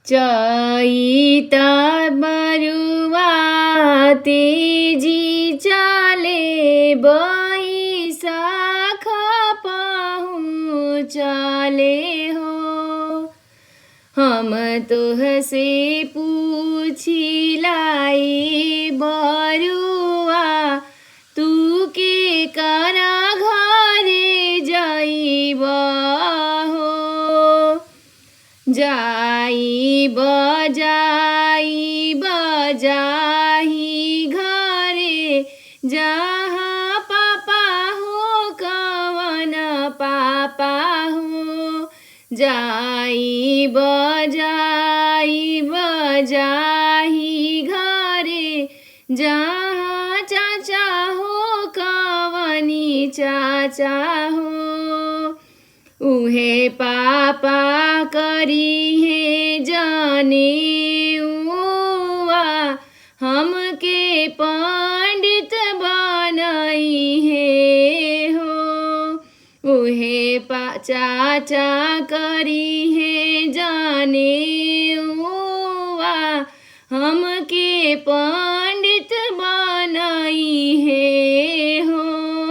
चैत बरुआ तेजी चले बैशाख पहुँचले हो। हम तोहसे पूछिलाई बरुआ तू के करा घरे जाइब हो। जाइब जाइब जाही घरे जहाँ पापा हो कवन पापा हो। जाइब जाइब जाही घरे जहाँ चाचा हो कवनी चाचा हो। उहे पापा करी है जनेउआ हमके पंडित बनाई है हो। उहे चाचा करी है जनेउआ हमके पंडित बनाई है